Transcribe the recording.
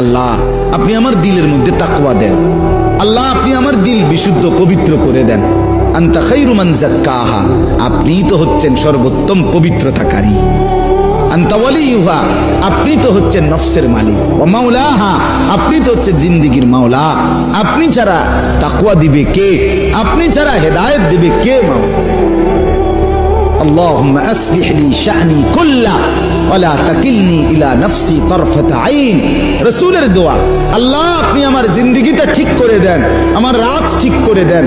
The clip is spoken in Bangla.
আল্লাহ আপনি আমার দিলের মধ্যে তাকওয়া দেন। আল্লাহ আপনি আমার দিল বিশুদ্ধ পবিত্র করে দেন। আনতা খায়রু মান যাক্কাহা, আপনিই তো হচ্ছেন সর্বোত্তম পবিত্রতাকারী। আনতা ওয়ালিয়ুহা, আপনি তো হচ্ছেন নফসের মালিক। ওয়া মাওলাহা, আপনি তো হচ্ছেন জিন্দেগীর মাওলা। আপনি ছাড়া তাকওয়া দিবে কে? আপনি ছাড়া হেদায়েত দিবে কে? মাওলা اللهم أصلح لي شأني كله ولا تكلني إلى نفسي طرفة عين। রসূলের দোয়া, আল্লাহ আপনি আমার জিন্দেগিটা ঠিক করে দেন, আমার রাত ঠিক করে দেন।